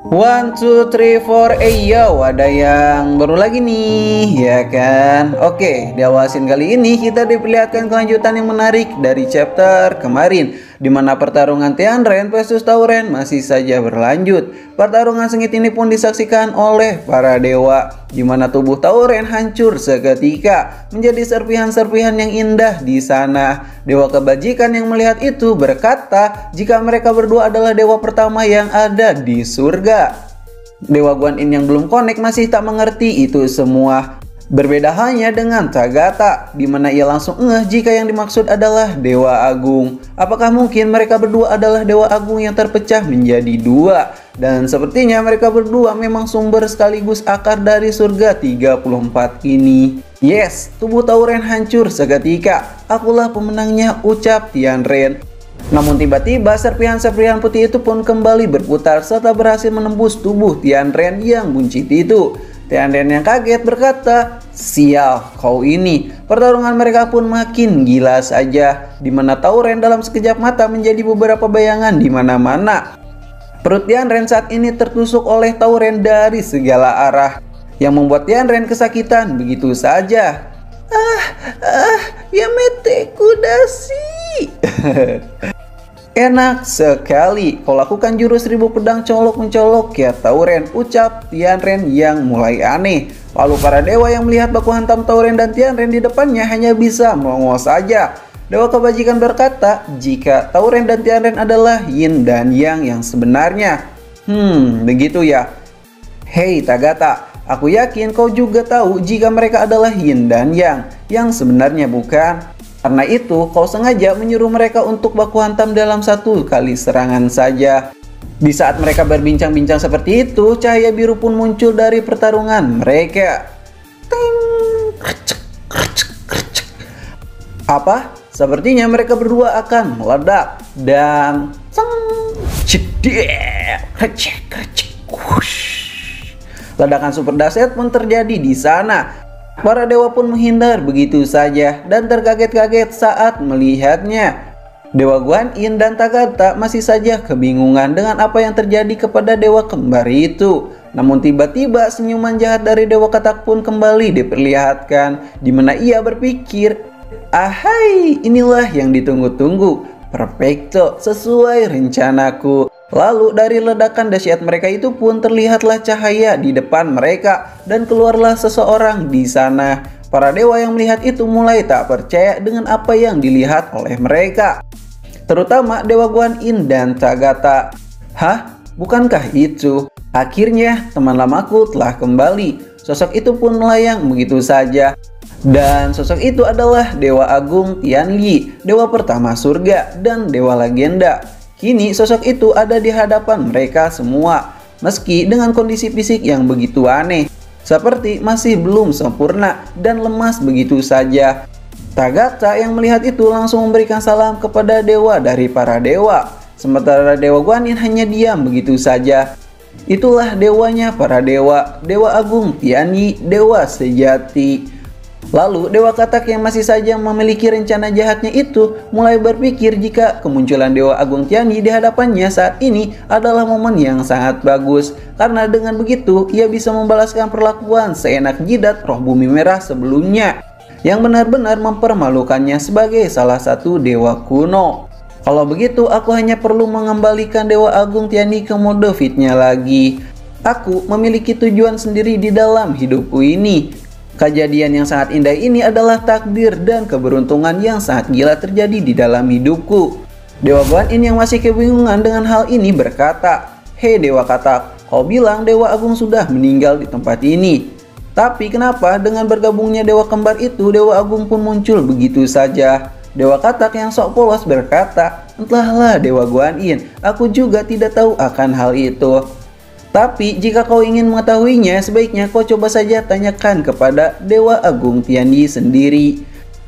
One, two, three, four, yo, ada yang baru lagi nih, ya kan? Oke, di awal scene kali ini kita diperlihatkan kelanjutan yang menarik dari chapter kemarin, di mana pertarungan Tianren versus Tauren masih saja berlanjut. Pertarungan sengit ini pun disaksikan oleh para dewa, di mana tubuh Tauren hancur seketika menjadi serpihan-serpihan yang indah di sana. Dewa kebajikan yang melihat itu berkata jika mereka berdua adalah dewa pertama yang ada di surga. Dewa Guan Yin yang belum connect masih tak mengerti itu semua. Berbeda halnya dengan Tagata, di mana ia langsung ngeh jika yang dimaksud adalah Dewa Agung. Apakah mungkin mereka berdua adalah Dewa Agung yang terpecah menjadi dua? Dan sepertinya mereka berdua memang sumber sekaligus akar dari surga 34 ini. Yes, tubuh Tauren hancur seketika. Akulah pemenangnya, ucap Tianren. Namun tiba-tiba serpihan-serpihan putih itu pun kembali berputar serta berhasil menembus tubuh Tianren yang buncit itu. Tianren yang kaget berkata, "Sial, kau ini." Pertarungan mereka pun makin gila saja, di mana Tauren dalam sekejap mata menjadi beberapa bayangan di mana-mana. Perut Tianren saat ini tertusuk oleh Tauren dari segala arah, yang membuat Tianren kesakitan begitu saja. Yamete Kudashi. Enak sekali kau lakukan jurus 1000 pedang colok mencolok ya Tauren, ucap Tianren yang mulai aneh. Lalu para dewa yang melihat baku hantam Tauren dan Tianren di depannya hanya bisa melongo saja. Dewa kebajikan berkata jika Tauren dan Tianren adalah Yin dan Yang yang sebenarnya. Begitu ya. Hei Tagata, aku yakin kau juga tahu jika mereka adalah Yin dan yang sebenarnya bukan? Karena itu, kau sengaja menyuruh mereka untuk baku hantam dalam satu kali serangan saja. Di saat mereka berbincang-bincang seperti itu, cahaya biru pun muncul dari pertarungan mereka. Apa? Sepertinya mereka berdua akan meledak. Dan ledakan super dahsyat pun terjadi di sana. Para dewa pun menghindar begitu saja dan terkaget-kaget saat melihatnya. Dewa Guan Yin dan Tagata masih saja kebingungan dengan apa yang terjadi kepada dewa kembar itu. Namun tiba-tiba senyuman jahat dari dewa katak pun kembali diperlihatkan, di mana ia berpikir, "Ahai, inilah yang ditunggu-tunggu. Perfecto, sesuai rencanaku." Lalu dari ledakan dahsyat mereka itu pun terlihatlah cahaya di depan mereka dan keluarlah seseorang di sana. Para dewa yang melihat itu mulai tak percaya dengan apa yang dilihat oleh mereka, terutama Dewa Guan Yin dan Tagata. Hah? Bukankah itu? Akhirnya teman lamaku telah kembali. Sosok itu pun melayang begitu saja. Dan sosok itu adalah Dewa Agung Tianli, dewa pertama surga dan dewa legenda. Kini sosok itu ada di hadapan mereka semua, meski dengan kondisi fisik yang begitu aneh, seperti masih belum sempurna dan lemas begitu saja. Tagata yang melihat itu langsung memberikan salam kepada dewa dari para dewa, sementara Dewa Guan Yin hanya diam begitu saja. Itulah dewanya para dewa, Dewa Agung Tianyi, dewa sejati. Lalu Dewa Katak yang masih saja memiliki rencana jahatnya itu mulai berpikir jika kemunculan Dewa Agung Tianyi di hadapannya saat ini adalah momen yang sangat bagus. Karena dengan begitu ia bisa membalaskan perlakuan seenak jidat roh bumi merah sebelumnya, yang benar-benar mempermalukannya sebagai salah satu dewa kuno. Kalau begitu aku hanya perlu mengembalikan Dewa Agung Tianyi ke mode fitnya lagi. Aku memiliki tujuan sendiri di dalam hidupku ini. Kejadian yang sangat indah ini adalah takdir dan keberuntungan yang sangat gila terjadi di dalam hidupku. Dewa Guan Yin yang masih kebingungan dengan hal ini berkata, "Hei Dewa Katak, kau bilang Dewa Agung sudah meninggal di tempat ini. Tapi kenapa dengan bergabungnya dewa kembar itu, Dewa Agung pun muncul begitu saja?" Dewa Katak yang sok polos berkata, "Entahlah Dewa Guan Yin, aku juga tidak tahu akan hal itu. Tapi jika kau ingin mengetahuinya, sebaiknya kau coba saja tanyakan kepada Dewa Agung Tianyi sendiri."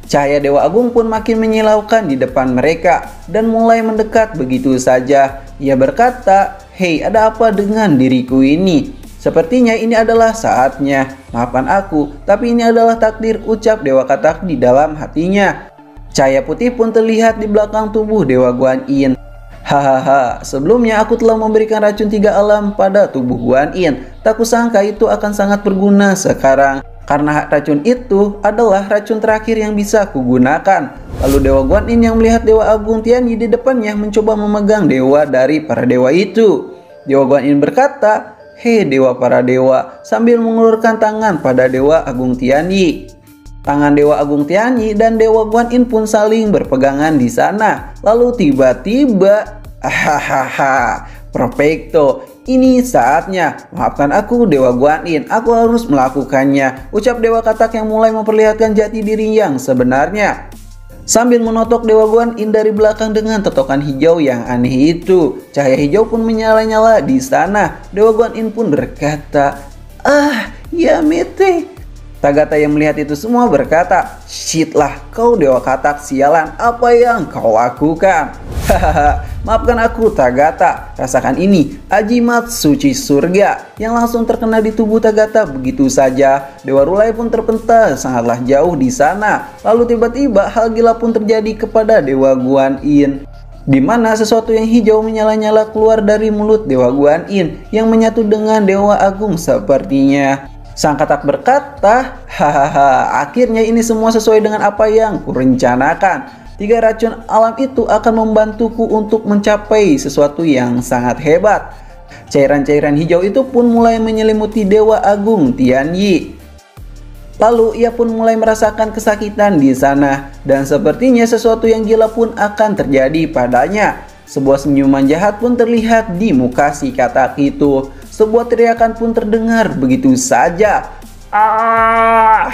Cahaya Dewa Agung pun makin menyilaukan di depan mereka dan mulai mendekat begitu saja. Ia berkata, "Hei, ada apa dengan diriku ini? Sepertinya ini adalah saatnya. Maafkan aku, tapi ini adalah takdir," ucap Dewa Katak di dalam hatinya. Cahaya putih pun terlihat di belakang tubuh Dewa Guan Yin. Hahaha, sebelumnya aku telah memberikan racun 3 alam pada tubuh Guan Yin. Tak kusangka itu akan sangat berguna sekarang. Karena racun itu adalah racun terakhir yang bisa kugunakan. Lalu Dewa Guan Yin yang melihat Dewa Agung Tianyi di depannya mencoba memegang dewa dari para dewa itu. Dewa Guan Yin berkata, "Hei dewa para dewa," sambil mengulurkan tangan pada Dewa Agung Tianyi. Tangan Dewa Agung Tianyi dan Dewa Guan Yin pun saling berpegangan di sana. Lalu tiba-tiba, hahaha, perfecto. Ini saatnya, maafkan aku Dewa Guan Yin, aku harus melakukannya, ucap Dewa Katak yang mulai memperlihatkan jati diri yang sebenarnya. Sambil menotok Dewa Guan Yin dari belakang dengan totokan hijau yang aneh itu. Cahaya hijau pun menyala-nyala di sana. Dewa Guan Yin pun berkata, "Ah, ya mete." Tagata yang melihat itu semua berkata, "Shit lah, kau Dewa Katak sialan, apa yang kau lakukan?" Hahaha, maafkan aku Tagata, rasakan ini, ajimat suci surga yang langsung terkena di tubuh Tagata begitu saja. Dewa Rulai pun terpental sangatlah jauh di sana. Lalu tiba-tiba hal gila pun terjadi kepada Dewa Guan Yin, di mana sesuatu yang hijau menyala-nyala keluar dari mulut Dewa Guan Yin yang menyatu dengan Dewa Agung sepertinya. Sang Katak berkata, "Hahaha, akhirnya ini semua sesuai dengan apa yang kurencanakan. 3 racun alam itu akan membantuku untuk mencapai sesuatu yang sangat hebat." Cairan-cairan hijau itu pun mulai menyelimuti Dewa Agung Tianyi. Lalu ia pun mulai merasakan kesakitan di sana, dan sepertinya sesuatu yang gila pun akan terjadi padanya. Sebuah senyuman jahat pun terlihat di muka si Katak itu. Sebuah teriakan pun terdengar begitu saja. Ah!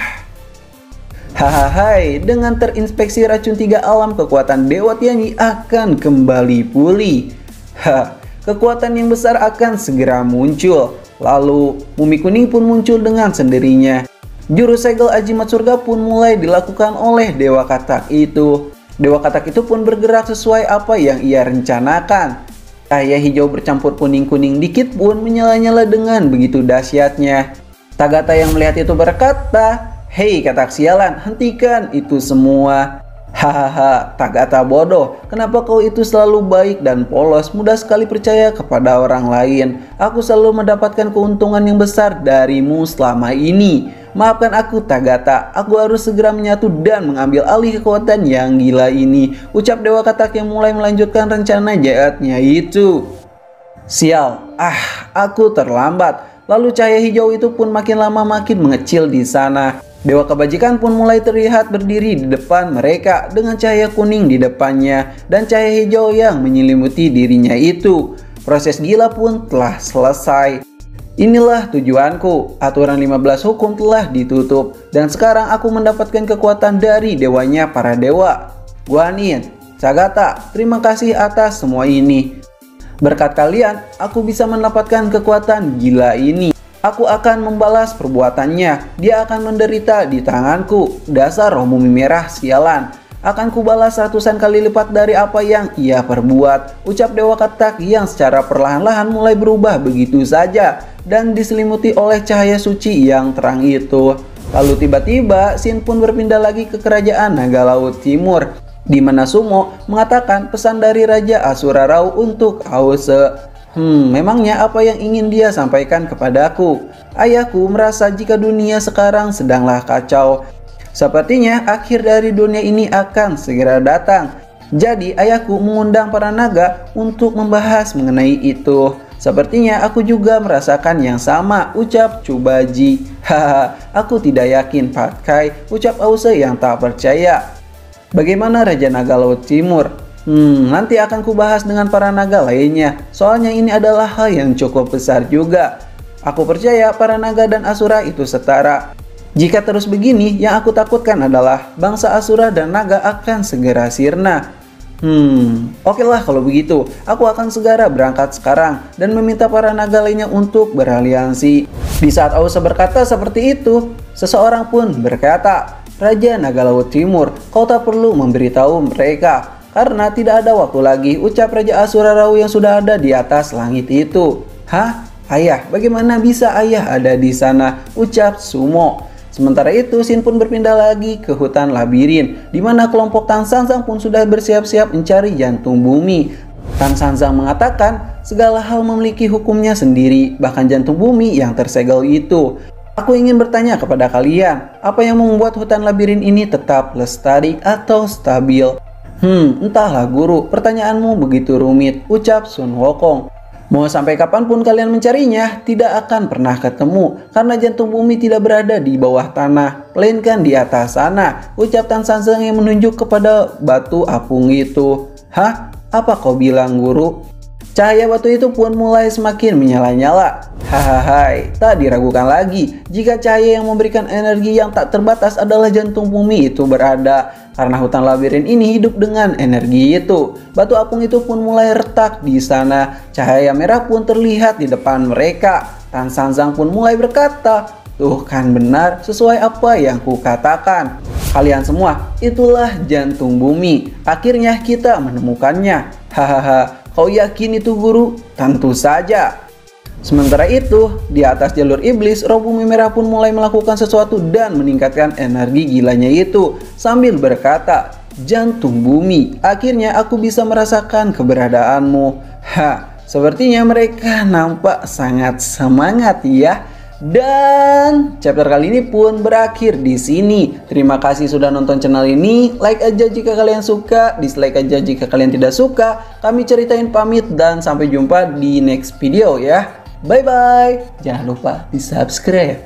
Hahaha, dengan terinspeksi racun 3 alam, kekuatan Dewa Tianyi akan kembali pulih. Kekuatan yang besar akan segera muncul. Lalu Mumi Kuning pun muncul dengan sendirinya. Jurus segel ajimat surga pun mulai dilakukan oleh Dewa Katak itu. Dewa Katak itu pun bergerak sesuai apa yang ia rencanakan. Cahaya hijau bercampur kuning-kuning dikit pun menyala-nyala dengan begitu dahsyatnya. Tagata yang melihat itu berkata, "Hei Katak sialan, hentikan itu semua." Hahaha, Tagata bodoh, kenapa kau itu selalu baik dan polos, mudah sekali percaya kepada orang lain. Aku selalu mendapatkan keuntungan yang besar darimu selama ini. Maafkan aku Tagata, aku harus segera menyatu dan mengambil alih kekuatan yang gila ini, ucap Dewa Katak yang mulai melanjutkan rencana jahatnya itu. Sial, aku terlambat. Lalu cahaya hijau itu pun makin lama makin mengecil di sana. Dewa kebajikan pun mulai terlihat berdiri di depan mereka dengan cahaya kuning di depannya dan cahaya hijau yang menyelimuti dirinya itu. Proses gila pun telah selesai. Inilah tujuanku, aturan 15 hukum telah ditutup dan sekarang aku mendapatkan kekuatan dari dewanya para dewa. Guan Yin, Tagata, terima kasih atas semua ini. Berkat kalian, aku bisa mendapatkan kekuatan gila ini. Aku akan membalas perbuatannya. Dia akan menderita di tanganku. Dasar roh mumi merah sialan. Akan kubalas ratusan kali lipat dari apa yang ia perbuat, ucap Dewa Katak yang secara perlahan-lahan mulai berubah begitu saja dan diselimuti oleh cahaya suci yang terang itu. Lalu tiba-tiba Sin pun berpindah lagi ke kerajaan Naga Laut Timur, di mana Sumo mengatakan pesan dari Raja Asura Rau untuk Ause. Memangnya apa yang ingin dia sampaikan kepadaku? Ayahku merasa jika dunia sekarang sedanglah kacau. Sepertinya akhir dari dunia ini akan segera datang. Jadi ayahku mengundang para naga untuk membahas mengenai itu. Sepertinya aku juga merasakan yang sama, ucap Cubaji. Haha, aku tidak yakin Patkai, ucap Ause yang tak percaya. Bagaimana Raja Naga Laut Timur? Nanti akan kubahas dengan para naga lainnya. Soalnya ini adalah hal yang cukup besar juga. Aku percaya para naga dan Asura itu setara. Jika terus begini, yang aku takutkan adalah bangsa Asura dan naga akan segera sirna. Oke lah kalau begitu. Aku akan segera berangkat sekarang dan meminta para naga lainnya untuk beraliansi. Di saat Ause berkata seperti itu, seseorang pun berkata, Raja Naga Laut Timur, kau tak perlu memberitahu mereka. Karena tidak ada waktu lagi, ucap Raja Asura Rau yang sudah ada di atas langit itu. Hah? Ayah, bagaimana bisa ayah ada di sana? Ucap Sumo. Sementara itu, Sin pun berpindah lagi ke hutan labirin, di mana kelompok Tan San Sang pun sudah bersiap-siap mencari jantung bumi. Tan Sanzang mengatakan, segala hal memiliki hukumnya sendiri, bahkan jantung bumi yang tersegel itu. Aku ingin bertanya kepada kalian, apa yang membuat hutan labirin ini tetap lestari atau stabil? Entahlah guru, pertanyaanmu begitu rumit, ucap Sun Wukong. Mau sampai kapanpun kalian mencarinya, tidak akan pernah ketemu, karena jantung bumi tidak berada di bawah tanah, melainkan di atas sana, ucap Tan Sanzang yang menunjuk kepada batu apung itu. Hah? Apa kau bilang guru? Cahaya batu itu pun mulai semakin menyala-nyala. Hahaha, tak diragukan lagi jika cahaya yang memberikan energi yang tak terbatas adalah jantung bumi itu berada. Karena hutan labirin ini hidup dengan energi itu. Batu apung itu pun mulai retak di sana. Cahaya merah pun terlihat di depan mereka. Tan Sanzang pun mulai berkata, "Tuh kan benar sesuai apa yang kukatakan. Kalian semua, itulah jantung bumi. Akhirnya kita menemukannya. Hahaha. Kau yakin itu guru? Tentu saja." Sementara itu, di atas jalur iblis, roh bumi merah pun mulai melakukan sesuatu dan meningkatkan energi gilanya itu sambil berkata, "Jantung bumi, akhirnya aku bisa merasakan keberadaanmu." Sepertinya mereka nampak sangat semangat ya. Dan chapter kali ini pun berakhir di sini. Terima kasih sudah nonton channel ini. Like aja jika kalian suka, dislike aja jika kalian tidak suka. Kami ceritain pamit dan sampai jumpa di next video ya. Bye bye. Jangan lupa di subscribe.